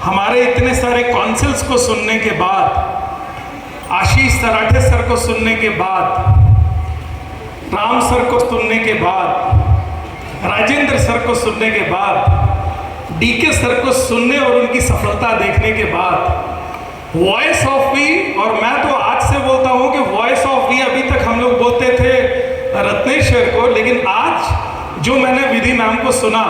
हमारे इतने सारे काउंसिल्स को सुनने के बाद, आशीष सराठे सर को सुनने के बाद, राम सर को सुनने के बाद, राजेंद्र सर को सुनने के बाद, डीके सर को सुनने और उनकी सफलता देखने के बाद वॉइस ऑफ वी, और मैं तो आज से बोलता हूं कि वॉइस ऑफ वी अभी तक हम लोग बोलते थे रत्नेश्वर को, लेकिन आज जो मैंने विधि मैम को सुना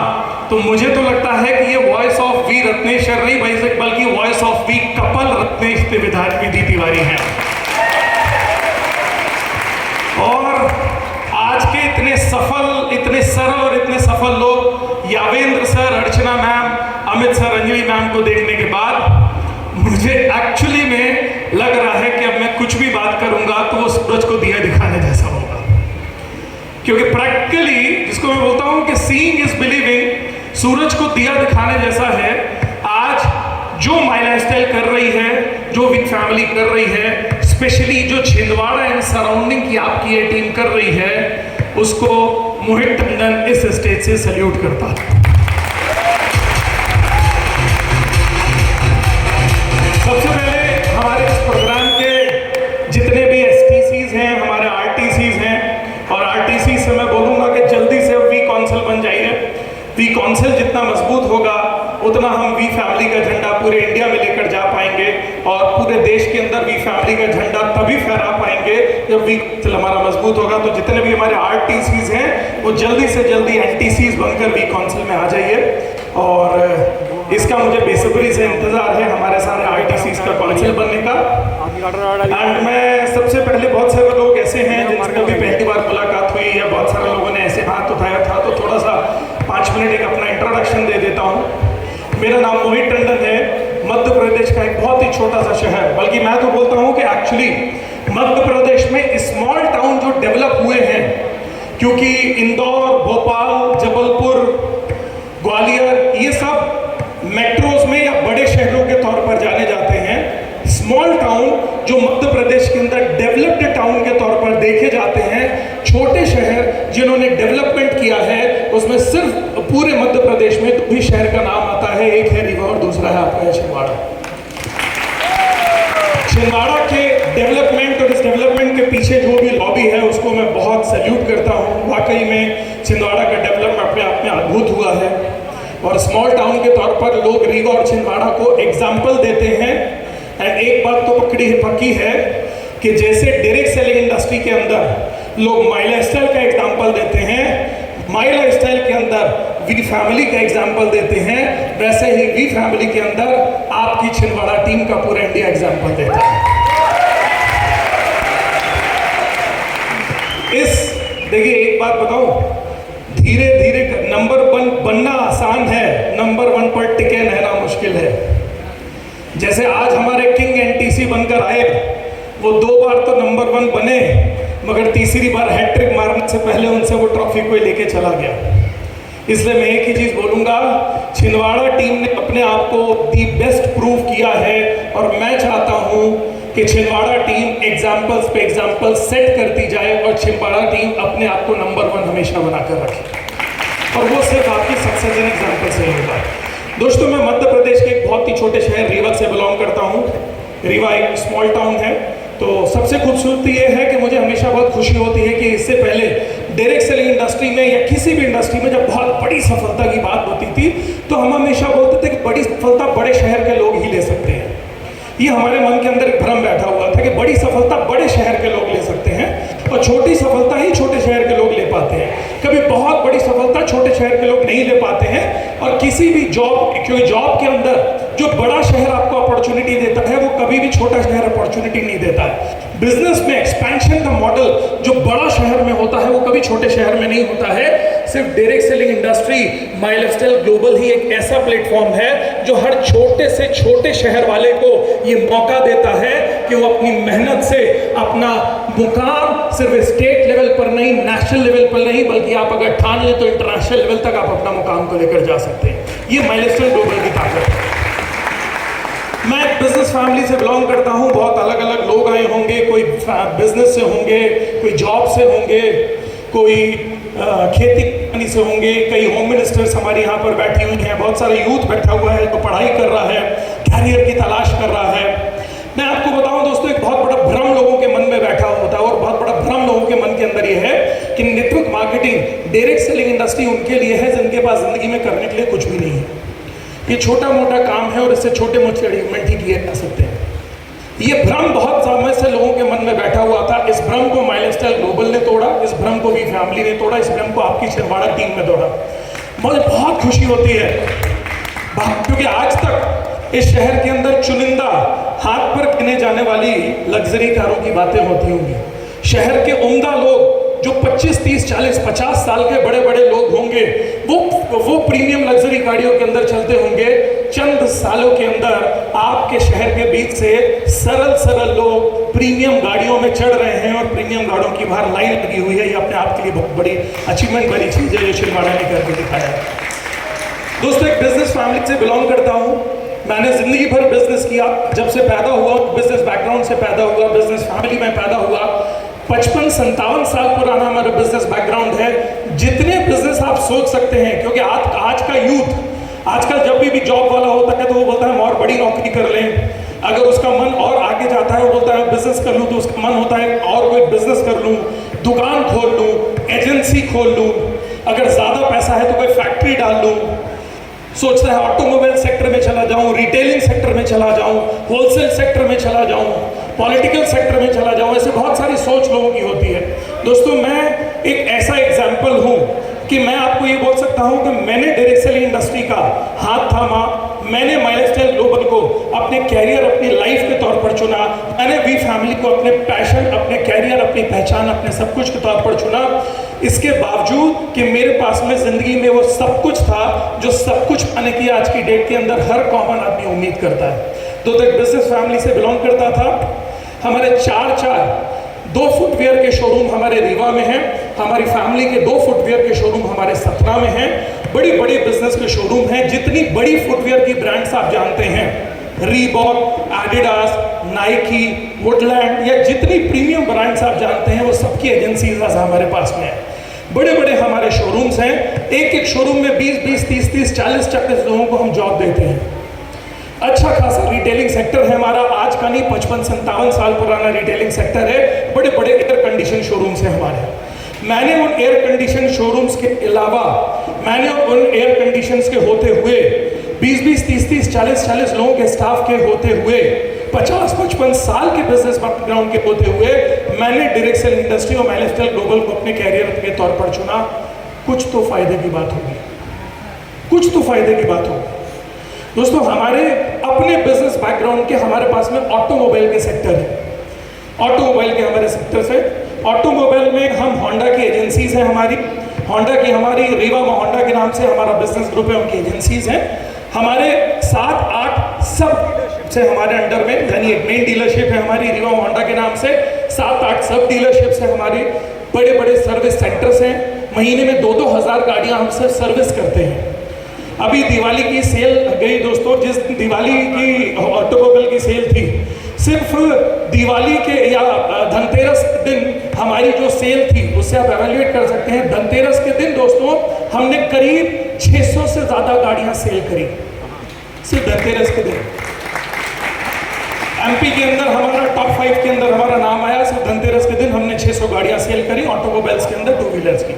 तो मुझे तो लगता है कि ये वॉइस ऑफ वी रत्नेश्वर नहीं बल्कि voice of V couple Ratnesh Vidhi Tiwari हैं। और आज के इतने सफल, इतने सरल और इतने सफल लोग Yavendra sir, Archana ma'am, Amit sir, Anjali ma'am को देखने के बाद मुझे एक्चुअली में लग रहा है कि अब मैं कुछ भी बात करूंगा तो वो सूरज को दिया दिखाने जैसा होगा, क्योंकि प्रैक्टिकली जिसको मैं बोलता हूं कि सीइंग इज बिलीविंग, सूरज को दिया दिखाने जैसा है। आज जो माय लाइफस्टाइल कर रही है, जो विद फैमिली कर रही है, स्पेशली जो छिंदवाड़ा एंड सराउंडिंग की आपकी ये टीम कर रही है, उसको मोहित टंडन इस स्टेज से सैल्यूट करता है। सबसे पहले हमारे इस प्रोग्राम के जितने भी एसटीसीज हैं, हमारे आरटीसीज हैं, और आरटीसी से मैं बोलूंगा कि जल्दी से वी काउंसिल बन जाइए। वी काउंसिल जितना मजबूत होगा उतना हम वी फैमिली का झंडा पूरे इंडिया में लेकर जा पाएंगे, और पूरे देश के अंदर वी फैमिली का झंडा तभी फहरा पाएंगे जब वी काउंसिल हमारा मजबूत होगा। तो जितने भी हमारे आरटीसीज हैं वो जल्दी से जल्दी एनटीसीज बनकर वी काउंसिल में आ जाइए, और इसका मुझे बेसब्री से इंतजार है हमारे सारे आरटीसीज का काउंसिल बनने का। एंड मैं सबसे पहले, बहुत सारे लोग ऐसे हैं जिनसे अभी पहली बार मुलाकात हुई या बहुत सारे लोगों ने ऐसे हाथ उठाया था, तो थोड़ा सा 5 मिनट एक अपना इंट्रोडक्शन दे देता हूँ। मेरा नाम मोहित टंडन है, मध्य प्रदेश का एक बहुत ही छोटा सा शहर, बल्कि मैं तो बोलता हूँ कि एक्चुअली मध्य प्रदेश में स्मॉल टाउन जो डेवलप हुए हैं, क्योंकि इंदौर, भोपाल, जबलपुर, ग्वालियर, ये सब मेट्रोज में या बड़े शहरों के तौर पर जाने जाते हैं। स्मॉल टाउन जो मध्य प्रदेश के अंदर डेवलप्ड टाउन के तौर पर देखे जाते हैं, छोटे शहर जिन्होंने डेवलपमेंट किया है, उसमें सिर्फ पूरे मध्य प्रदेश में 2 ही शहर का नाम आता है, एक है रीवा और दूसरा है आपका छिंदवाड़ा। छिंदवाड़ा के डेवलपमेंट और इस डेवलपमेंट के पीछे जो भी लॉबी है उसको मैं बहुत सैल्यूट करता हूँ। वाकई में छिंदवाड़ा का डेवलपमेंट अपने आप में अद्भुत हुआ है, और स्मॉल टाउन के तौर पर लोग रीवा और छिंदवाड़ा को एग्जाम्पल देते हैं। एंड एक बात तो पक्की है कि जैसे डायरेक्ट सेलिंग इंडस्ट्री के अंदर लोग माय लाइफस्टाइल का एग्जाम्पल देते हैं, माय लाइफस्टाइल के अंदर वी फैमिली का एग्जाम्पल देते हैं, वैसे ही वी फैमिली के अंदर आपकी छिंदवाड़ा टीम का पूरा इंडिया एग्जाम्पल देता है। देखिए एक बात बताऊं, धीरे धीरे नंबर 1 बनना आसान है, नंबर 1 पर टिके रहना मुश्किल है। जैसे आज हमारे किंग एनटीसी बनकर आए, वो 2 बार तो नंबर 1 बने, मगर तीसरी बार हैट्रिक मारने से पहले उनसे वो ट्रॉफी को लेके चला गया। इसलिए मैं एक ही चीज बोलूंगा, छिंदवाड़ा टीम ने अपने आप को दी बेस्ट प्रूव किया है, और मैं चाहता हूं कि छिंदवाड़ा टीम एग्जाम्पल्स पे एग्जाम्पल सेट करती जाए और छिंदवाड़ा टीम अपने आप को नंबर 1 हमेशा बनाकर रखे, और वो सिर्फ आपकी सक्सेस इन एग्जाम्पल से होगा। दोस्तों, मैं मध्य प्रदेश के एक बहुत ही छोटे शहर रीवा से बिलोंग करता हूँ। रीवा एक स्मॉल टाउन है। तो सबसे खूबसूरती ये है कि मुझे हमेशा बहुत खुशी होती है कि इससे पहले डायरेक्ट सेलिंग इंडस्ट्री में या किसी भी इंडस्ट्री में जब बहुत बड़ी सफलता की बात होती थी तो हम हमेशा बोलते थे कि बड़ी सफलता बड़े शहर के लोग ही ले सकते हैं। ये हमारे मन के अंदर एक भ्रम बैठा हुआ था कि बड़ी सफलता बड़े शहर के लोग ले सकते हैं और छोटी सफलता ही छोटे शहर के लोग ले पाते हैं। कभी बहुत बड़ी सफलता छोटे शहर के लोग नहीं ले पाते हैं, और किसी भी क्योंकि जॉब के अंदर जो बड़ा शहर आपको अपॉर्चुनिटी देता है वो कभी भी छोटा शहर अपॉर्चुनिटी नहीं देता है। बिजनेस में एक्सपेंशन का मॉडल जो बड़ा शहर में होता है वो कभी छोटे शहर में नहीं होता है। सिर्फ direct selling industry, my lifestyle global ही एक ऐसा प्लेटफॉर्म है जो हर छोटे से छोटे शहर वाले को ये मौका देता है कि वो अपनी मेहनत से अपना मुकाम सिर्फ स्टेट लेवल पर नहीं, नेशनल लेवल पर नहीं, बल्कि आप अगर ठान ले तो इंटरनेशनल लेवल तक आप अपना मुकाम को लेकर जा सकते हैं। ये माय लाइफस्टाइल ग्लोबल की ताकत है। मैं एक बिजनेस फैमिली से बिलोंग करता हूँ। बहुत अलग अलग लोग आए होंगे, कोई बिजनेस से होंगे, कोई जॉब से होंगे, कोई खेती से होंगे, कई होम मिनिस्टर्स हमारे यहाँ पर बैठी हुई हैं, बहुत सारे यूथ बैठा हुआ है तो पढ़ाई कर रहा है। कैरियर की तलाश कर रहा है। मैं आपको बताऊं दोस्तों, एक बहुत बड़ा भ्रम लोगों के मन में बैठा होता है, और बहुत बड़ा भ्रम लोगों के मन के अंदर ये है कि network marketing, direct selling industry उनके लिए है जिनके पास जिंदगी में करने के लिए कुछ भी नहीं है। ये छोटा मोटा काम है और इससे छोटे मोटे अचीवमेंट ही किए जा सकते हैं। ये भ्रम बहुत समय से लोगों के मन में बैठा हुआ था। इस भ्रम को माइलस्टाइल ग्लोबल ने तोड़ा, इस भ्रम को वी फैमिली ने तोड़ा, इस भ्रम को आपकी छिंदवाड़ा टीम ने तोड़ा। मुझे बहुत खुशी होती है क्योंकि आज तक इस शहर के अंदर चुनिंदा हाथ पर गिने जाने वाली लग्जरी कारों की बातें होती होंगी। शहर के उम्दा लोग जो 25, 30, 40, 50 साल के बड़े बड़े लोग होंगे, वो प्रीमियम लग्जरी गाड़ियों के अंदर चलते होंगे। चंद सालों के अंदर आपके शहर के बीच से सरल लोग प्रीमियम गाड़ियों में चढ़ रहे हैं और प्रीमियम गाड़ियों की बाहर लाइन लगी हुई है। ये अपने आप के लिए बहुत बड़ी अचीवमेंट वाली चीज है जो छिंदवाड़ा ने करके दिखाया। दोस्तों, एक बिजनेस फैमिली से बिलोंग करता हूँ। मैंने जिंदगी भर बिजनेस किया। जब से पैदा हुआ बिजनेस बैकग्राउंड से पैदा हुआ, बिजनेस फैमिली में पैदा हुआ। 55-57 साल पुराना हमारा बिजनेस बैकग्राउंड है। जितने बिजनेस आप सोच सकते हैं, क्योंकि आज का यूथ आजकल जब भी जॉब वाला होता है तो वो बोलता है और बड़ी नौकरी कर लें। अगर उसका मन और आगे जाता है, वो बोलता है बिजनेस कर लूँ, तो उसका मन होता है और कोई बिजनेस कर लूँ, दुकान खोल लूँ, एजेंसी खोल लूँ, अगर ज़्यादा पैसा है तो कोई फैक्ट्री डाल लूँ। सोचता है ऑटोमोबाइल सेक्टर में चला जाऊं, रिटेलिंग सेक्टर में चला जाऊं, होलसेल सेक्टर में चला जाऊं, पॉलिटिकल सेक्टर में चला जाऊं। ऐसे बहुत सारी सोच लोगों की होती है। दोस्तों, मैं एक ऐसा एग्जाम्पल हूं कि मैं आपको ये बोल सकता हूं कि मैंने डायरेक्ट सेलिंग इंडस्ट्री का हाथ थामा, मैंने माइलस्टाइल ग्लोबल को अपने कैरियर, अपनी लाइफ के तौर पर चुना, मैंने वी फैमिली को अपने पैशन, अपने कैरियर, अपनी पहचान, अपने सब कुछ के तौर पर चुना। इसके बावजूद कि मेरे पास में जिंदगी में वो सब कुछ था जो सब कुछ पाने की आज की डेट के अंदर हर कॉमन आदमी उम्मीद करता है। तो एक बिजनेस फैमिली से बिलोंग करता था। हमारे चार 2 फुटवेयर के शोरूम हमारे रीवा में हैं। हमारी फैमिली के 2 फुटवेयर के शोरूम हमारे सतना में हैं। बड़ी बड़ी बिजनेस के शोरूम हैं। जितनी बड़ी फुटवेयर की ब्रांड्स आप जानते हैं, रीबॉक, एडिडास, नाइकी, वुडलैंड, या जितनी प्रीमियम ब्रांड्स आप जानते हैं, वो सबकी एजेंसीज हमारे पास में है। बड़े बड़े हमारे शोरूम्स हैं। एक शोरूम में 20, 30, 40 लोगों को हम जॉब देते हैं। अच्छा खासा रिटेलिंग सेक्टर है हमारा। आज का नहीं, 55-57 साल पुराना रिटेलिंग सेक्टर है। बड़े बड़े एयर कंडीशन शोरूम्स हैं हमारे। मैंने उन एयर कंडीशन शोरूम्स के अलावा, मैंने उन एयर कंडीशंस के होते हुए 20, 30, 40 लोगों के स्टाफ के होते हुए, 50-55 साल के बिजनेस बैकग्राउंड के होते हुए, मैंने डायरेक्ट सेलिंग इंडस्ट्री और माइलस्टाइल ग्लोबल को अपने कैरियर के तौर पर चुना। कुछ तो फायदे की बात होगी, कुछ तो फायदे की बात होगी। दोस्तों, हमारे अपने बिजनेस बैकग्राउंड के हमारे पास में ऑटोमोबाइल के सेक्टर है। ऑटोमोबाइल के हमारे सेक्टर से, ऑटोमोबाइल में हम होंडा की एजेंसीज हैं हमारी। होंडा की हमारी रीवा में होंडा के नाम से हमारा बिजनेस ग्रुप है, उनकी एजेंसीज हैं। हमारे 7-8 सब से हमारे अंडर में, यानी एक मेन डीलरशिप है हमारी रीवा होंडा के नाम से, 7-8 सब डीलरशिप्स हैं हमारी। बड़े बड़े सर्विस सेंटर्स हैं। महीने में 2-2 हज़ार गाड़ियाँ हम सिर्फ सर्विस करते हैं। अभी दिवाली की सेल गई दोस्तों, जिस दिवाली की ऑटोमोबाइल की सेल थी, सिर्फ दिवाली के या धनतेरस के दिन हमारी जो सेल थी, उससे आप एवेल्युएट कर सकते हैं। धनतेरस के दिन दोस्तों हमने करीब 600 से ज़्यादा गाड़ियाँ सेल करी, सिर्फ धनतेरस के दिन। एमपी के अंदर हमारा टॉप 5 के अंदर हमारा नाम आया। सिर्फ धनतेरस के दिन हमने 600 गाड़ियाँ सेल करी ऑटोमोबाइल्स के अंदर, 2 व्हीलर्स की।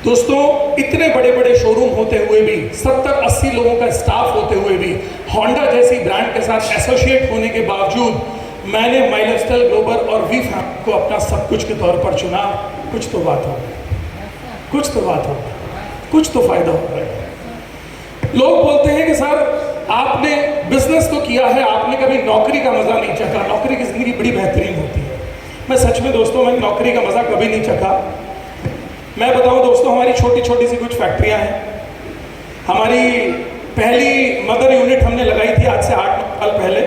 दोस्तों, इतने बड़े बड़े शोरूम होते हुए भी, 70-80 लोगों का स्टाफ होते हुए भी, होंडा जैसी ब्रांड के साथ एसोसिएट होने के बावजूद, मैंने माइलस्टाइल ग्लोबल और वी फैमिली को अपना सब कुछ के तौर पर चुना। कुछ तो बात हो गई, कुछ तो बात हो गई, कुछ तो फायदा हो गया। लोग बोलते हैं कि सर आपने बिजनेस तो किया है, आपने कभी नौकरी का मजा नहीं चखा। नौकरी की जिंदगी बड़ी बेहतरीन होती है। मैं सच में दोस्तों, मैंने नौकरी का मजा कभी नहीं चखा। मैं बताऊं दोस्तों, हमारी छोटी छोटी सी कुछ फैक्ट्रियां हैं। हमारी पहली मदर यूनिट हमने लगाई थी आज से 8 साल पहले।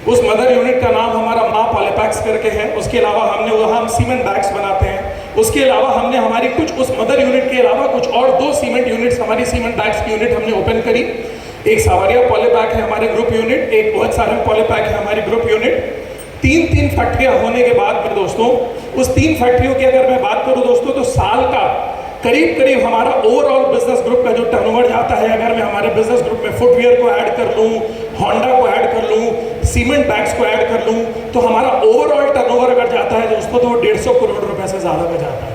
उस मदर यूनिट का नाम हमारा माँ पॉलीपैक्स करके है। उसके अलावा हमने वहाँ हम सीमेंट बैग्स बनाते हैं। उसके अलावा हमने हमारी कुछ उस मदर यूनिट के अलावा कुछ और 2 सीमेंट यूनिट्स, हमारी सीमेंट बैग्स की यूनिट हमने ओपन करी। एक सावरिया पॉलीपैक है हमारे ग्रुप यूनिट, एक बहुत सारे पॉलीपैक है हमारी ग्रुप यूनिट। 3 फैक्ट्रियाँ होने के बाद में दोस्तों, उस 3 फैक्ट्रियों की अगर मैं बात करूँ दोस्तों, तो साल का करीब हमारा ओवरऑल बिजनेस ग्रुप का जो टर्नओवर जाता है, अगर मैं हमारे बिजनेस ग्रुप में फुटवियर को ऐड कर लूँ, होंडा को ऐड कर लूं, सीमेंट बैग्स को ऐड कर लूं, तो हमारा ओवरऑल टर्नओवर अगर जाता है दोस्तों तो 150 करोड़ रुपए से ज्यादा का जाता है।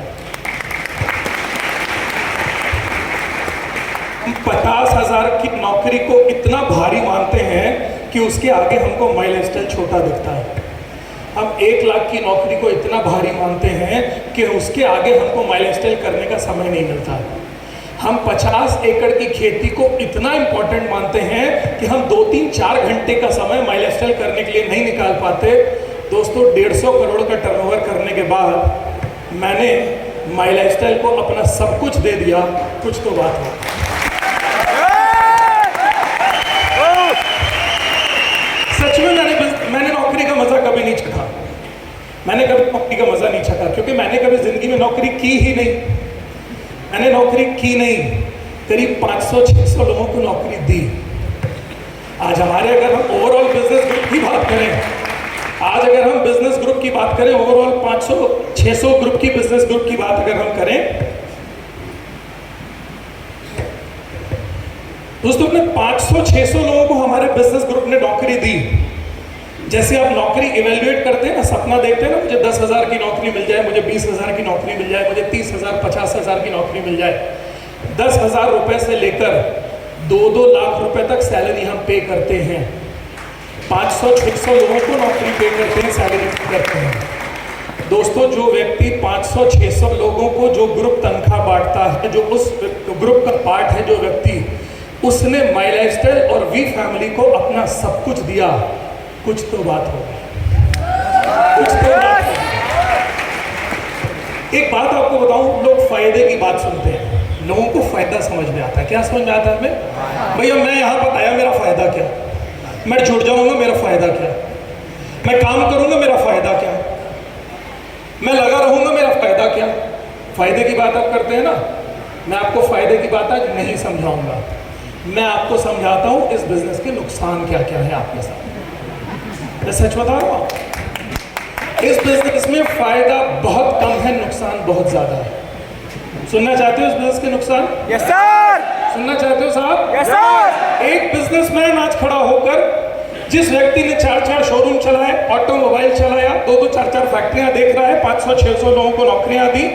हम 50,000 की नौकरी को इतना भारी मानते हैं कि उसके आगे हमको माइलस्टाइल छोटा दिखता है। हम 1 लाख की नौकरी को इतना भारी मानते हैं कि उसके आगे हमको माइलस्टाइल करने का समय नहीं मिलता। हम 50 एकड़ की खेती को इतना इंपॉर्टेंट मानते हैं कि हम 2-3-4 घंटे का समय माइलस्टाइल करने के लिए नहीं निकाल पाते। दोस्तों 150 करोड़ का टर्नओवर करने के बाद मैंने माइलस्टाइल को अपना सब कुछ दे दिया, कुछ तो बात है। सच में मैंने नौकरी का मजा कभी नहीं चखा। मैंने कभी नौकरी का मजा नहीं चखा क्योंकि मैंने कभी जिंदगी में नौकरी की ही नहीं। मैंने नौकरी की नहीं, करीब 500-600 लोगों को नौकरी दी। आज हमारे अगर हम ओवरऑल बिजनेस ग्रुप की बात करें, आज अगर हम बिजनेस ग्रुप की बात करें, ओवरऑल 500-600 ग्रुप की बिजनेस ग्रुप की बात अगर हम करें दोस्तों, अपने 500-600 लोगों को हमारे बिजनेस ग्रुप ने नौकरी दी। जैसे आप नौकरी इवेल्युएट करते हैं ना, सपना देखते हैं ना, मुझे 10,000 की नौकरी मिल जाए, मुझे 20,000 की नौकरी मिल जाए, मुझे 30,000 50,000 की नौकरी मिल जाए। 10,000 रुपए से लेकर 2-2 लाख रुपए तक सैलरी हम पे करते हैं। 500-600 लोगों को नौकरी पे करते हैं, सैलरी पे करते हैं। दोस्तों जो व्यक्ति 500-600 लोगों को जो ग्रुप तनख्वाह बांटता है, जो उस ग्रुप का पार्ट है, जो व्यक्ति उसने माई लाइफस्टाइल और वी फैमिली को अपना सब कुछ दिया, कुछ तो बात होगी, कुछ तो बात होगी। एक बात आपको बताऊं, लोग फायदे की बात सुनते हैं, लोगों को फायदा समझ में आता है। क्या समझ में आता है हमें? भैया मैं यहां पर आया, मेरा फायदा क्या? मैं जुड़ जाऊंगा, मेरा फायदा क्या? मैं काम करूंगा, मेरा फायदा क्या? मैं लगा रहूंगा, मेरा फायदा क्या? फायदे की बात आप करते हैं ना, मैं आपको फायदे की बात आज नहीं समझाऊंगा। मैं आपको समझाता हूं इस बिजनेस के नुकसान क्या क्या है आपके साथ। मैं सच बता रहा हूं, इस बिजनेस में फायदा बहुत कम है, नुकसान बहुत ज्यादा है। सुनना चाहते हो इस बिजनेस के नुकसान? Yes sir. सुनना चाहते हो साहब? Yes sir. एक बिजनेसमैन आज खड़ा होकर, जिस व्यक्ति ने 4-4 शोरूम चलाए, ऑटोमोबाइल चलाया, 2-2 4-4 फैक्ट्रियां देख रहा है, 500-600 लोगों को नौकरियां दी,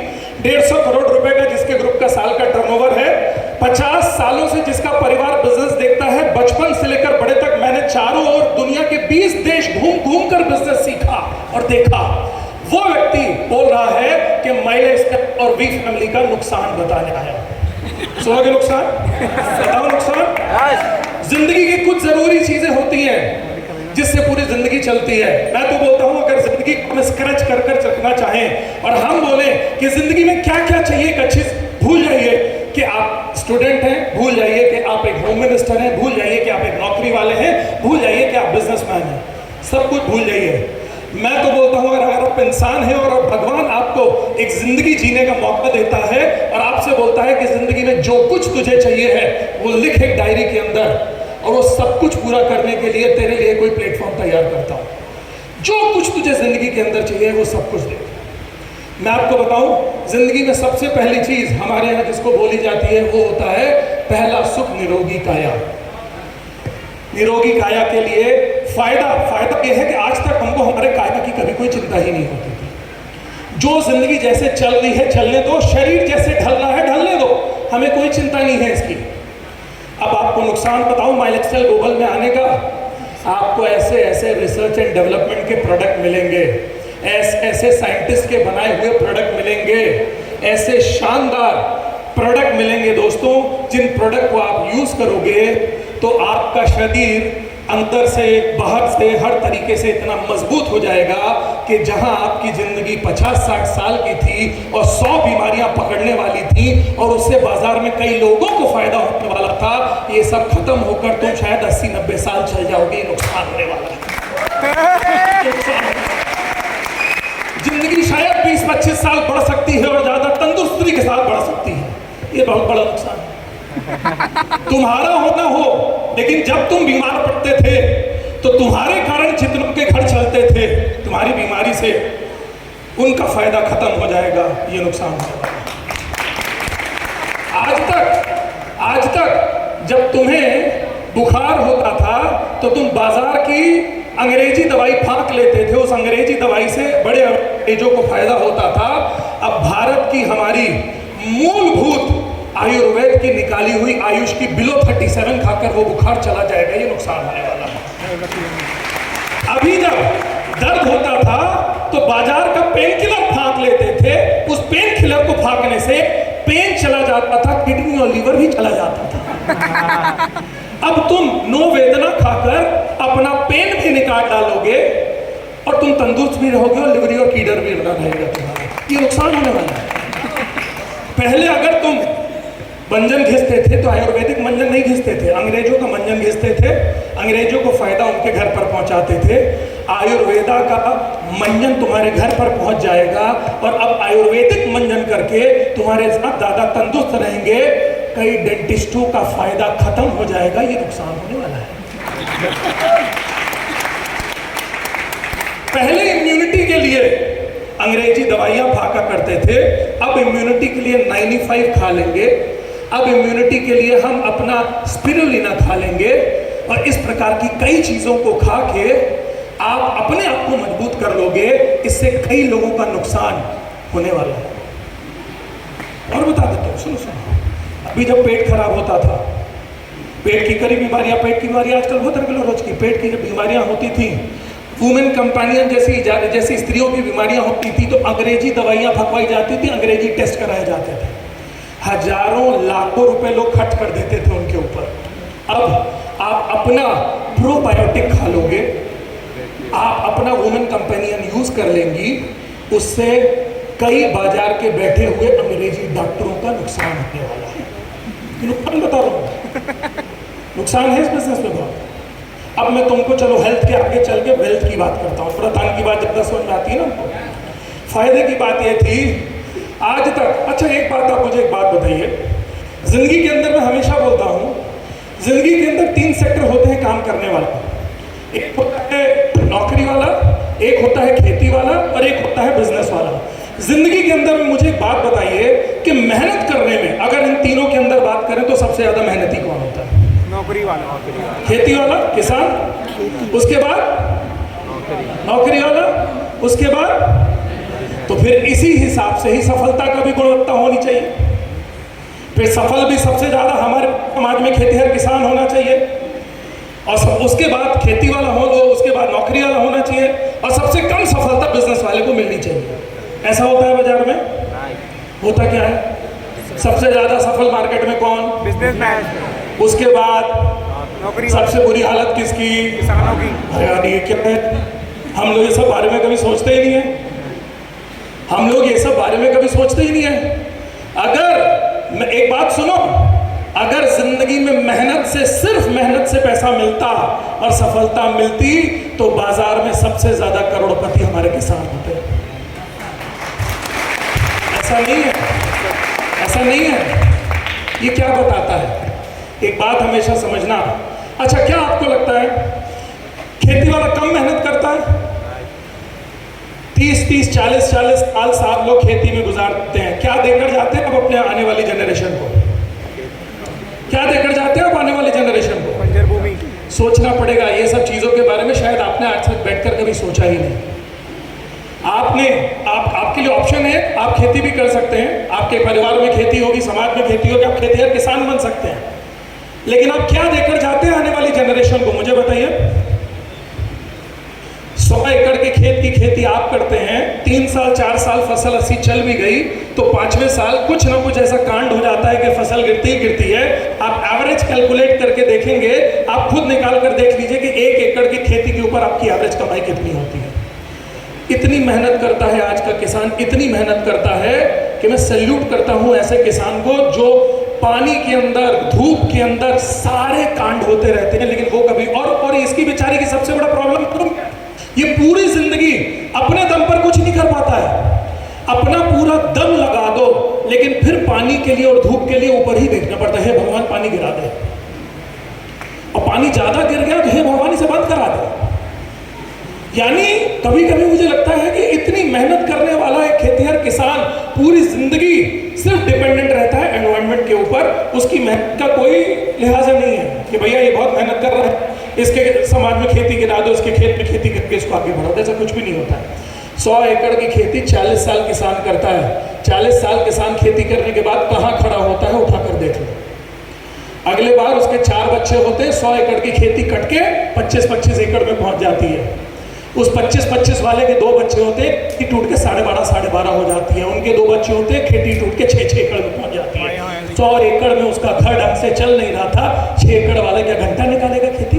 150 करोड़ रुपए का जिसके ग्रुप का साल का टर्नओवर है, 50 सालों से जिसका परिवार बिजनेस देखता है, बचपन से लेकर बड़े तक मैंने चारों ओर दुनिया के 20 देश घूम घूम कर बिजनेस सीखा और देखा, वो व्यक्ति बोल रहा है कि माइलस्टाइल और वी फैमिली का नुकसान बताने आया। सुनोगे नुकसान? बताओ नुकसान। जिंदगी की कुछ जरूरी चीजें होती हैं जिससे पूरी जिंदगी चलती है। मैं तो बोलता हूं अगर जिंदगी को हम स्क्रैच कर कर चलना चाहें और हम बोले कि जिंदगी में क्या क्या चाहिए, एक अच्छी, भूल जाइए कि आप स्टूडेंट हैं, भूल जाइए कि आप एक होम मिनिस्टर हैं, भूल जाइए कि आप एक नौकरी वाले हैं, भूल जाइए कि आप बिजनेसमैन हैं, सब कुछ भूल जाइए। मैं तो बोलता हूं अगर आप इंसान हैं और भगवान आपको एक जिंदगी जीने का मौका देता है और आपसे बोलता है कि जिंदगी में जो कुछ तुझे चाहिए है वो लिख एक डायरी के अंदर, और वो सब कुछ पूरा करने के लिए तेरे लिए कोई प्लेटफॉर्म तैयार करता हूं। जो कुछ तुझे जिंदगी के अंदर चाहिए वो सब कुछ दे। मैं आपको बताऊं, जिंदगी में सबसे पहली चीज हमारे यहाँ जिसको बोली जाती है वो होता है पहला सुख, निरोगी काया। निरोगी काया के लिए फायदा यह है कि आज तक हमको हमारे काया की कभी कोई चिंता ही नहीं होती थी। जो जिंदगी जैसे चल रही है चलने दो, शरीर जैसे ढल रहा है ढलने दो, हमें कोई चिंता नहीं है इसकी। अब आपको नुकसान बताऊं माइलस्टाइल ग्लोबल में आने का, आपको ऐसे ऐसे रिसर्च एंड डेवलपमेंट के प्रोडक्ट मिलेंगे, ऐसे साइंटिस्ट के बनाए हुए प्रोडक्ट मिलेंगे, ऐसे शानदार प्रोडक्ट मिलेंगे दोस्तों, जिन प्रोडक्ट को आप यूज करोगे तो आपका शरीर अंदर से बाहर से हर तरीके से इतना मजबूत हो जाएगा कि जहां आपकी जिंदगी 50-60 साल की थी और 100 बीमारियां पकड़ने वाली थी और उससे बाजार में कई लोगों को फायदा होने वाला था, ये सब खत्म होकर तुम शायद 80-90 साल चल जाओगे। नुकसान होने वाला है। जिंदगी शायद 20-25 साल बढ़ सकती है और ज्यादा तंदुरुस्ती के साथ बढ़ सकती है, ये बहुत बड़ा नुकसान है। तुम्हारा होना हो, लेकिन जब तुम बीमार पड़ते थे तो तुम्हारे कारण जितनों के घर चलते थे तुम्हारी बीमारी से, उनका फायदा खत्म हो जाएगा, ये नुकसान होगा। आज तक जब तुम्हें बुखार होता था तो तुम बाजार की अंग्रेजी दवाई फाँक लेते थे, उस अंग्रेजी दवाई से बड़े अंग्रेजों को फायदा होता था। अब भारत की हमारी मूलभूत आयुर्वेद की निकाली हुई आयुष की बिलो 37 खाकर वो बुखार चला जाएगा, ये नुकसान होने वाला है। अभी जब दर्द होता था तो बाजार का पेन किलर फाँक लेते थे, उस पेन किलर को फाँकने से पेन चला जाता था, किडनी और लीवर भी चला जाता था। अब तुम नो वेदना खाकर अपना पेन भी निकाल डालोगे और तुम तंदुरुस्त भी रहोगे और लिवरी और कीडर भी रहेगा तुम्हारा, ये नुकसान होने वाला है। पहले अगर तुम मंजन घिसते थे तो आयुर्वेदिक मंजन नहीं घिसते थे, अंग्रेजों का मंजन घिसते थे, अंग्रेजों को फायदा उनके घर पर पहुंचाते थे। आयुर्वेदा का मंजन तुम्हारे घर पर पहुंच जाएगा और अब आयुर्वेदिक मंजन करके तुम्हारे साथ दादा तंदुरुस्त रहेंगे, कई डेंटिस्टों का फायदा खत्म हो जाएगा, ये नुकसान होने वाला है। पहले इम्यूनिटी के लिए अंग्रेजी दवाइयां फाका करते थे, अब इम्यूनिटी के लिए 95 खा लेंगे, अब इम्यूनिटी के लिए हम अपना स्पिरुलिना खा लेंगे और इस प्रकार की कई चीजों को खा के आप अपने आप को मजबूत कर लोगे, इससे कई लोगों का नुकसान होने वाला है। और बता देता हूं, सुनो सुनो, अभी जब पेट खराब होता था, पेट की कई बीमारियां, पेट की बीमारियां आजकल बहुत रेगुलर हो चुकी, पेट की जब बीमारियां होती थी, वुमेन कंपेनियन जैसी स्त्रियों की बीमारियां होती थी तो अंग्रेजी दवाइयां फकवाई जाती थी, अंग्रेजी टेस्ट कराए जाते थे, हजारों लाखों रुपए लोग खर्च कर देते थे उनके ऊपर। अब आप अपना प्रोबायोटिक खा लोगे, आप अपना वुमेन कंपेनियन यूज कर लेंगी, उससे कई बाजार के बैठे हुए अंग्रेजी डॉक्टरों का नुकसान होने वाला है। नुकसान बता रहा हूं, नुकसान है इस बिजनेस में बहुत। अब मैं तुमको चलो हेल्थ के आगे चल के वेल्थ की बात करता हूँ, थोड़ा धन की बात जब समझ में आती है ना हमको। फायदे की बात ये थी आज तक। अच्छा एक बात, आप मुझे एक बात बताइए, जिंदगी के अंदर मैं हमेशा बोलता हूँ, जिंदगी के अंदर 3 सेक्टर होते हैं काम करने वाले। एक होता है नौकरी वाला, एक होता है खेती वाला और एक होता है बिजनेस वाला। जिंदगी के अंदर मुझे एक बात बताइए कि मेहनत करने में अगर इन तीनों के अंदर बात करें तो सबसे ज्यादा मेहनती कौन होता है? नौकरी वाला, खेती वाला, किसान, उसके बाद नौकरी वाला, उसके बाद तो फिर इसी हिसाब से ही सफलता का भी गुणवत्ता होनी चाहिए। फिर सफल भी सबसे ज्यादा हमारे समाज में खेतीहर किसान होना चाहिए और उसके बाद खेती वाला हो, उसके बाद नौकरी वाला होना चाहिए और सबसे कम सफलता बिजनेस वाले को मिलनी चाहिए। ऐसा होता है बाजार में? होता क्या है? सबसे ज्यादा सफल मार्केट में कौन? बिजनेसमैन। उसके बाद नौकरी, सबसे बुरी हालत किसकी? किसानों की। अरे यार ये क्या है, हम लोग ये सब बारे में कभी सोचते ही नहीं है, हम लोग ये सब बारे में कभी सोचते ही नहीं है। अगर एक बात सुनो, अगर जिंदगी में मेहनत से, सिर्फ मेहनत से पैसा मिलता और सफलता मिलती तो बाजार में सबसे ज्यादा करोड़पति हमारे किसान होते। ऐसा नहीं है, ऐसा नहीं है। ये क्या बताता है? एक बात हमेशा समझना। अच्छा क्या आपको लगता है खेती वाला कम मेहनत करता है? 30-30, 40-40 साल लोग खेती में गुजारते हैं, क्या देकर जाते हैं अब अपने आने वाली जनरेशन को? क्या देकर जाते हैं अब आने वाली जनरेशन को? बंजर भूमि। सोचना पड़ेगा ये सब चीजों के बारे में, शायद आपने आज तक बैठकर कभी सोचा ही नहीं। आपके लिए ऑप्शन है, आप खेती भी कर सकते हैं, आपके परिवार में खेती होगी, समाज में खेती होगी, आप खेतीहर किसान बन सकते हैं, लेकिन आप क्या देकर जाते हैं आने वाली जनरेशन को? मुझे बताइए। 100 एकड़ के खेत की खेती आप करते हैं, 3 साल 4 साल फसल अस्सी चल भी गई तो 5वें साल कुछ ना कुछ ऐसा कांड हो जाता है कि फसल गिरती है। आप एवरेज कैलकुलेट करके देखेंगे, आप खुद निकाल कर देख लीजिए कि 1 एकड़ की खेती के ऊपर आपकी एवरेज कमाई कितनी होती है। इतनी मेहनत करता है आज का किसान, इतनी मेहनत करता है कि मैं सैल्यूट करता हूं ऐसे किसान को जो पानी के अंदर, धूप के अंदर सारे कांड होते रहते हैं, लेकिन वो कभी और इसकी बेचारे की सबसे बड़ा प्रॉब्लम, ये पूरी जिंदगी अपने दम पर कुछ नहीं कर पाता है। अपना पूरा दम लगा दो लेकिन फिर पानी के लिए और धूप के लिए ऊपर ही देखना पड़ता है, हे भगवान पानी गिरा दे, और पानी ज्यादा गिर गया तो हे भगवान इसे बंद करा दे। यानी कभी कभी मुझे लगता है कि इतनी मेहनत करने वाला एक खेतीहर किसान पूरी जिंदगी सिर्फ डिपेंडेंट रहता है एनवायरमेंट एनवायरनमेंट के ऊपर उसकी मेहनत का कोई लिहाजा नहीं है कि भैया ये बहुत मेहनत कर रहा है, इसके समाज में खेती गिरा दो, इसके खेत में खेती करके इसको आगे बढ़ाओ। ऐसा कुछ भी नहीं होता है। 100 एकड़ की खेती 40 साल किसान करता है। 40 साल किसान खेती करने के बाद कहाँ खड़ा होता है, उठाकर देख लो। अगले बार उसके 4 बच्चे होते हैं, 100 एकड़ की खेती कट के 25-25 एकड़ में पहुंच जाती है। उस 25-25 वाले के 2 बच्चे होते हैं, खेती टूट के 12.5 हो जाती है। उनके 2 बच्चे होते हैं, खेती टूट के 6-6 एकड़ में पहुंच जाती है। 100 एकड़ में उसका घर ढंग से चल नहीं रहा था, 6 एकड़ वाला क्या घंटा निकालेगा खेती?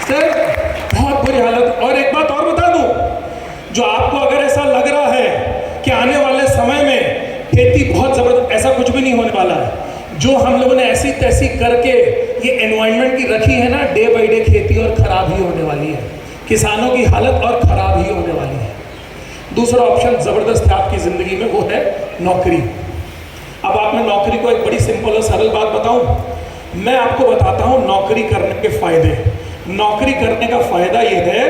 सर बहुत बुरी हालत। और एक बात और बता दूं, जो आपको अगर ऐसा लग रहा है कि आने वाले समय में खेती बहुत जबरदस्त, ऐसा कुछ भी नहीं होने वाला है। जो हम लोगों ने ऐसी तैसी करके ये एनवायरनमेंट की रखी है ना, डे बाई डे खेती और खराब ही होने वाली है, किसानों की हालत और खराब ही होने वाली है। दूसरा ऑप्शन जबरदस्त है आपकी जिंदगी में, वो है नौकरी। अब आप मैं नौकरी को एक बड़ी सिंपल और सरल बात बताऊं। मैं आपको बताता हूं नौकरी करने के फायदे। नौकरी करने का फायदा ये है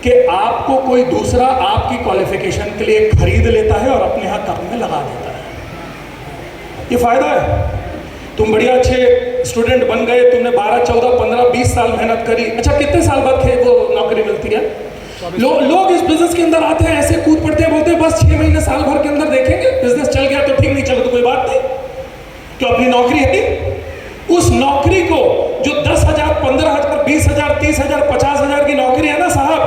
कि आपको कोई दूसरा आपकी क्वालिफिकेशन के लिए खरीद लेता है और अपने यहाँ काम में लगा देता है। ये फायदा है। तुम बढ़िया अच्छे स्टूडेंट बन गए, तुमने 12, 14, 15, 20 साल मेहनत करी। अच्छा, कितने साल बाद वो नौकरी मिलती है? लोग इस बिजनेस के अंदर आते हैं, ऐसे कूद पड़ते हैं, बोलते हैं बस 6 महीने साल भर के अंदर देखेंगे, बिजनेस चल गया तो ठीक, नहीं चलो तो कोई बात नहीं, क्यों अपनी नौकरी है। उस नौकरी को जो 10,000, 15,000, 20,000, 30,000, 50,000 की नौकरी है ना साहब,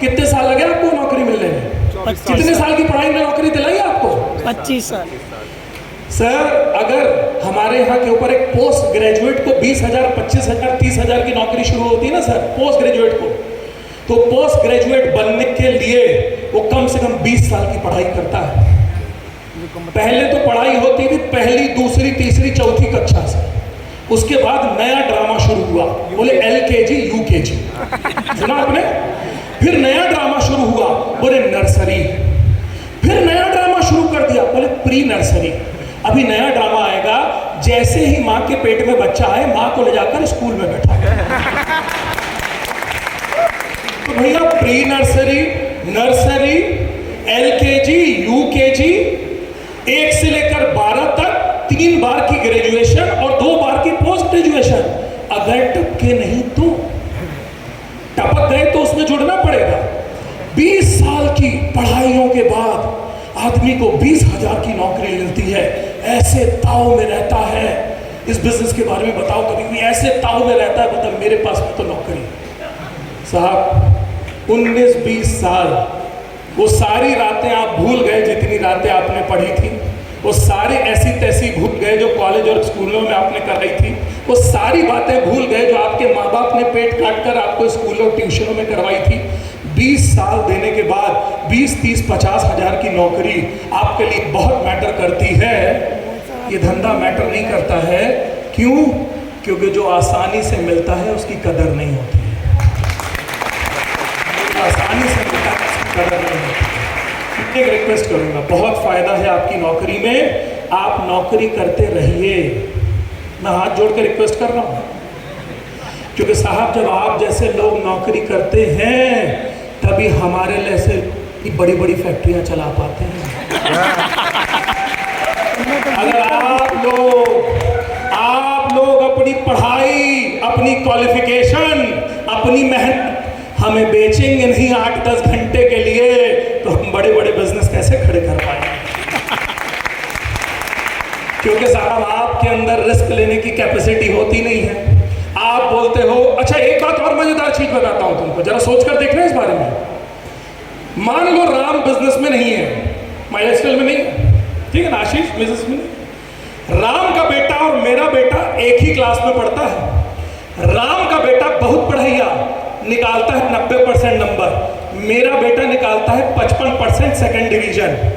कितने साल लगे आपको नौकरी मिलने में? कितने साल की पढ़ाई में नौकरी दिलाई आपको? 25 साल। सर अगर हमारे यहाँ के ऊपर एक पोस्ट ग्रेजुएट को 20,000, 25,000, 30,000 की नौकरी शुरू होती है ना सर, पोस्ट ग्रेजुएट को, तो पोस्ट ग्रेजुएट बनने के लिए वो कम से कम 20 साल की पढ़ाई करता है। पहले तो पढ़ाई होती थी पहली, दूसरी, तीसरी, चौथी कक्षा से। उसके बाद नया ड्रामा शुरू हुआ, बोले LKG, UKG, सुना आपने? फिर नया ड्रामा शुरू हुआ, बोले नर्सरी। फिर नया ड्रामा शुरू कर दिया, बोले प्री नर्सरी। अभी नया ड्रामा आएगा, जैसे ही माँ के पेट में बच्चा आए, माँ को ले जाकर स्कूल में बैठा। तो भैया pre nursery, nursery, LKG, UKG, 1 से लेकर 12 तक 3 बार की ग्रेजुएशन और 2 बार की पोस्ट ग्रेजुएशन। अगर टपके नहीं तो, टपक गए तो उसमें जुड़ना पड़ेगा। 20 साल की पढ़ाइयों के बाद आदमी को 20,000 की नौकरी मिलती है। ऐसे ताव में रहता है। इस बिजनेस के बारे में बताओ, कभी भी ऐसे ताव में रहता है, बता मेरे पास तो नौकरी। साहब 19-20 साल, वो सारी रातें आप भूल गए जितनी रातें आपने पढ़ी थी। वो सारे ऐसी तैसी भूल गए जो कॉलेज और स्कूलों में आपने कराई थी। वो सारी बातें भूल गए जो आपके माँ बाप ने पेट काट कर आपको स्कूलों और ट्यूशनों में करवाई थी। 20 साल देने के बाद 20, 30, 50 हजार की नौकरी आपके लिए बहुत मैटर करती है। ये धंधा मैटर नहीं करता है। क्यों? क्योंकि जो आसानी से मिलता है उसकी कदर नहीं होती है। आसानी से मिलता है उसकी कदर नहीं होती है। एक रिक्वेस्ट करूंगा, बहुत फायदा है आपकी नौकरी में, आप नौकरी करते रहिए। मैं हाथ जोड़ के रिक्वेस्ट कर रहा हूं, क्योंकि साहब जब आप जैसे लोग नौकरी करते हैं तभी हमारे जैसे बड़ी बड़ी फैक्ट्रियां चला पाते हैं। अगर आप लोग अपनी पढ़ाई, अपनी क्वालिफिकेशन, अपनी मेहनत हमें बेचेंगे नहीं 8-10 घंटे के लिए, तो हम बड़े बड़े बिजनेस कैसे खड़े कर पाएंगे? क्योंकि साहब आपके अंदर रिस्क लेने की कैपेसिटी होती नहीं है। आप बोलते हो, अच्छा एक बात और मजेदार चीज बताता हूं तुमको, जरा सोचकर देखना इस बारे में। मान लो राम बिजनेस में नहीं है, माइलस्टाइल में नहीं है, ठीक है ना, आशीष बिजनेस में नहीं। राम का बेटा और मेरा बेटा एक ही क्लास में पढ़ता है। राम का बेटा बहुत पढ़ैया, निकालता है 90% नंबर। मेरा बेटा निकालता है 55% सेकंड डिवीजन।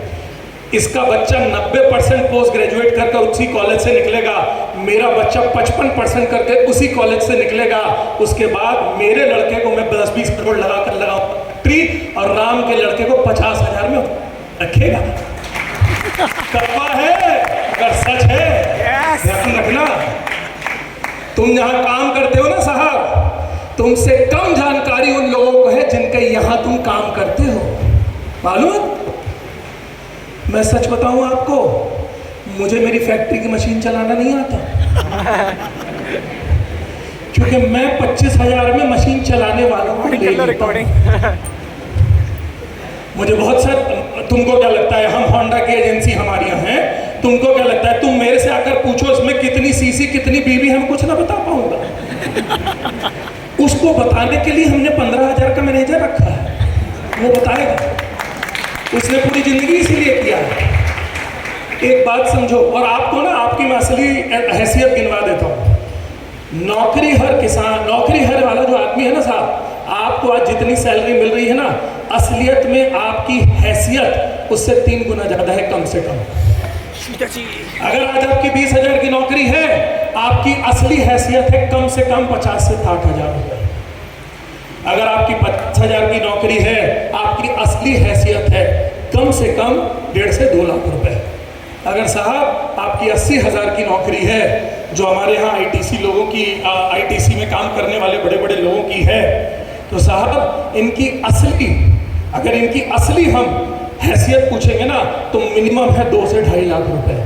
इसका बच्चा 90% पोस्ट ग्रेजुएट करके उसी कॉलेज से निकलेगा, मेरा बच्चा 55% करके उसी कॉलेज से निकलेगा। उसके बाद मेरे लड़के को मैं 10-20 करोड़ लगाकर लगाऊं फैक्ट्री, और राम के लड़के को 50,000 में रखेगा। कब्बा है अगर सच है, ध्यान रखना। तुम जहां काम करते हो ना साहब, तुमसे कम जानकारी उन लोगों को है जिनके यहां तुम काम करते हो, मालूम? मैं सच बताऊं आपको, मुझे मेरी फैक्ट्री की मशीन चलाना नहीं आता, क्योंकि मैं 25,000 में मशीन चलाने वालों को ले लेता हूं। मुझे बहुत सारे, तुमको क्या लगता है हम होंडा की एजेंसी हमारी यहाँ है, तुमको क्या लगता है तुम मेरे से आकर पूछो इसमें कितनी सीसी कितनी बीबी, हम कुछ ना बता पाऊंगा। उसको बताने के लिए हमने 15,000 का मैनेजर रखा है, वो बताएगा, उसने पूरी जिंदगी इसीलिए किया है। एक बात समझो, और आपको ना आपकी मैं असली हैसियत गिनवा देता हूँ। नौकरी हर किसान, नौकरी हर वाला जो आदमी है ना साहब, आपको आज जितनी सैलरी मिल रही है ना, असलियत में आपकी हैसियत उससे 3 गुना ज्यादा है कम से कम। अगर आज आपकी 20,000 की नौकरी है, आपकी असली हैसियत है कम से कम 50 से 60,000 रुपए। अगर आपकी 50,000 की नौकरी है, आपकी असली हैसियत है कम से कम 1.5 से 2 लाख रुपए। अगर साहब आपकी 80,000 की नौकरी है, जो हमारे यहाँ आईटीसी लोगों की, आईटीसी में काम करने वाले बड़े बड़े लोगों की है, तो साहब इनकी असली, अगर इनकी असली हम हैसियत पूछेंगे ना, तो मिनिमम है 2 से 2.5 लाख रुपए।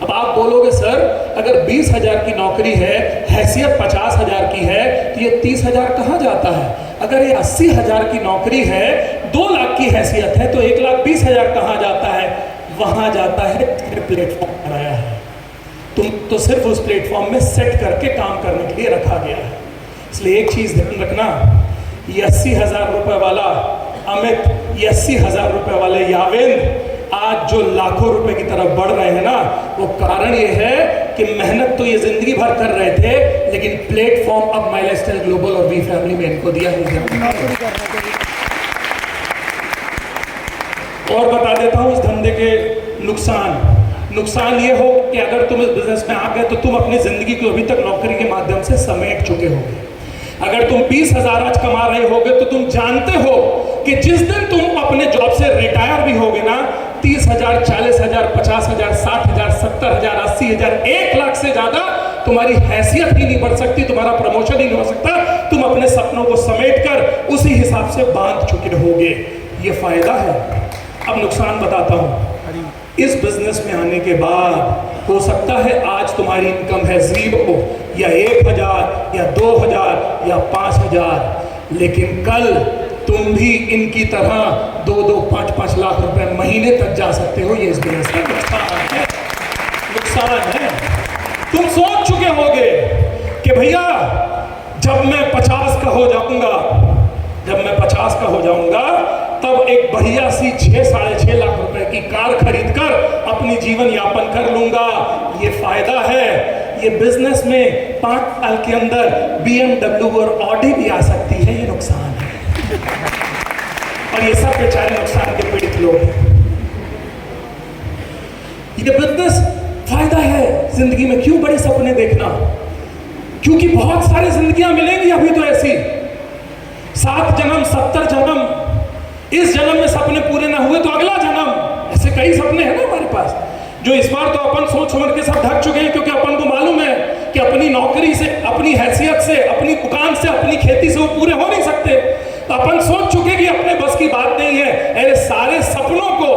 अब आप बोलोगे सर अगर 20,000 की नौकरी है, हैसियत 50,000 की है, तो ये 30,000 कहाँ जाता है? अगर ये 80,000 की नौकरी है, 2 लाख की हैसियत है, तो 1,20,000 कहाँ जाता है? वहां जाता है, प्लेटफॉर्म बनाया है, तुम तो सिर्फ उस प्लेटफॉर्म में सेट करके काम करने के लिए रखा गया है। इसलिए एक चीज ध्यान रखना, ये 80,000 रुपए वाला अमित, ये 80,000 रुपए वाले यावेंद्र आज जो लाखों रुपए की तरफ बढ़ रहे हैं ना, वो कारण ये है कि मेहनत तो ये जिंदगी भर कर रहे थे, लेकिन प्लेटफॉर्म अब माई लाइफस्टाइल ग्लोबल और वी फैमिली में इनको दिया है। और बता देता हूं इस धंधे के नुकसान ये हो कि अगर तुम इस बिजनेस में आ गए तो तुम अपनी जिंदगी को अभी तक नौकरी के माध्यम से समेट चुके होगे। अगर तुम 20,000 आज कमा रहे होगे, तो तुम जानते हो कि जिस दिन तुम अपने जॉब से रिटायर भी होगे ना, 30,000, 40,000, 50,000, 60,000, 70,000, 80,000, 1 लाख से ज्यादा तुम्हारी हैसियत ही नहीं बढ़ सकती, तुम्हारा प्रमोशन ही नहीं हो सकता। तुम अपने सपनों को समेट कर उसी हिसाब से बांध चुके होगे। ये फायदा है। अब नुकसान बताता हूं। इस बिजनेस में आने के बाद हो सकता है आज तुम्हारी इनकम है 0 या 1,000 या 2,000 या 5,000, लेकिन कल तुम भी इनकी तरह 2-2, 5-5 लाख रुपए महीने तक जा सकते हो। ये इस बिजनेस का नुकसान है। तुम सोच चुके होगे कि भैया जब मैं 50 का हो जाऊंगा, तब एक बढ़िया सी 6-6.5 लाख रुपए की कार खरीद कर अपनी जीवन यापन कर लूंगा। ये फायदा है। ये बिजनेस में 5 साल के अंदर BMW और ऑडी भी आ सकती है। ये नुकसान है। और ये सब बेचारे नुकसान के पीड़ित लोग हैं। ये बिजनेस फायदा है जिंदगी में। क्यों बड़े सपने देखना? क्योंकि बहुत सारी जिंदगियां मिलेंगी अभी तो ऐसी, 7 जन्म 70 जन्म, इस जन्म में सपने पूरे ना हुए तो अगला जन्म, ऐसे कई सपने हैं ना हमारे पास, जो इस बार तो अपन सोच समझ के सब ढक चुके हैं, क्योंकि अपन को मालूम है कि अपनी नौकरी से, अपनी हैसियत से, अपनी दुकान से, अपनी खेती से वो पूरे हो नहीं सकते। तो अपन सोच चुके कि अपने बस की बात नहीं है। ऐसे सारे सपनों को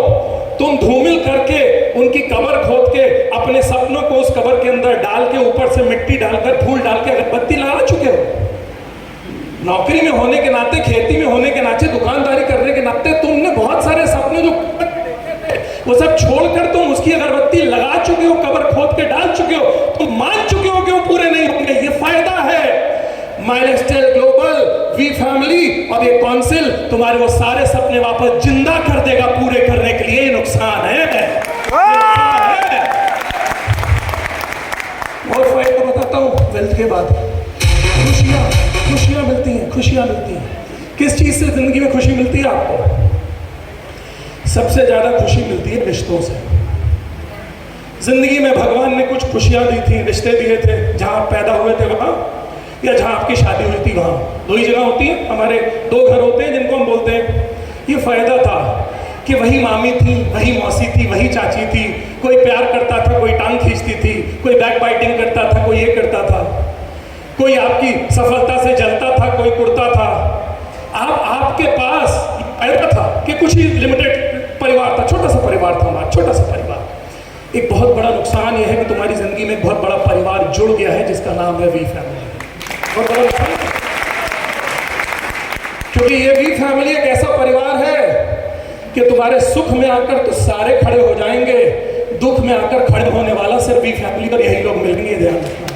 तुम धूमिल करके, उनकी कब्र खोद के, अपने सपनों को उस कब्र के अंदर डाल के, ऊपर से मिट्टी डालकर, फूल डाल के अगरबत्ती लगा चुके हो। नौकरी में होने के नाते, खेती में होने के नाते, दुकानदारी करने के नाते तुमने बहुत सारे सपने जो वो सब छोड़कर तुम उसकी अगरबत्ती लगा चुके हो, कब्र खोद के डाल चुके हो। तुम मान चुके हो कि वो पूरे नहीं होंगे। ये फायदा है। माई लाइफस्टाइल ग्लोबल, वी फैमिली और ये काउंसिल तुम्हारे वो सारे सपने वापस जिंदा कर देगा पूरे करने के लिए। ये नुकसान है। और फायदा बताता हूं वेल्थ के बाद। खुशियां मिलती हैं। किस चीज से जिंदगी में खुशी मिलती है आपको? सबसे ज्यादा खुशी मिलती है रिश्तों से। जिंदगी में भगवान ने कुछ खुशियां दी थी, रिश्ते दिए थे। जहां आप पैदा हुए थे वहां, या जहां आपकी शादी हुई थी वहां, 2 ही जगह होती है। हमारे 2 घर होते हैं जिनको हम बोलते हैं। ये फायदा था कि वही मामी थी, वही मौसी थी, वही चाची थी। कोई प्यार करता था, कोई टांग खींचती थी, कोई बैक बाइटिंग करता था, कोई ये करता था, कोई आपकी सफलता से जलता था, कोई कुड़ता था। आपके पास फायदा था कि कुछ ही लिमिटेड परिवार था, छोटा सा परिवार था हमारा, छोटा सा परिवार। एक बहुत बड़ा नुकसान यह है कि तुम्हारी जिंदगी में एक बहुत बड़ा परिवार जुड़ गया है जिसका नाम है वी फैमिली। बहुत बड़ा नुकसान है। क्योंकि ये वी फैमिली एक ऐसा परिवार है कि तुम्हारे सुख में आकर तो सारे खड़े हो जाएंगे, दुख में आकर खड़े होने वाला सिर्फ वी फैमिली पर यही लोग मिलेंगे, ध्यान रखना।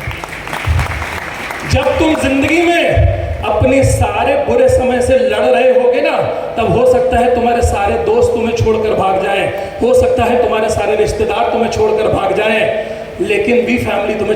जब तुम जिंदगी में अपने सारे बुरे समय से लड़ रहे होगे ना, तब हो सकता है तुम्हारे सारे दोस्त तुम्हें छोड़कर भाग जाएं, हो सकता है तुम्हारे सारे रिश्तेदार तुम्हें छोड़कर भाग जाएं, लेकिन वी फैमिली तुम्हें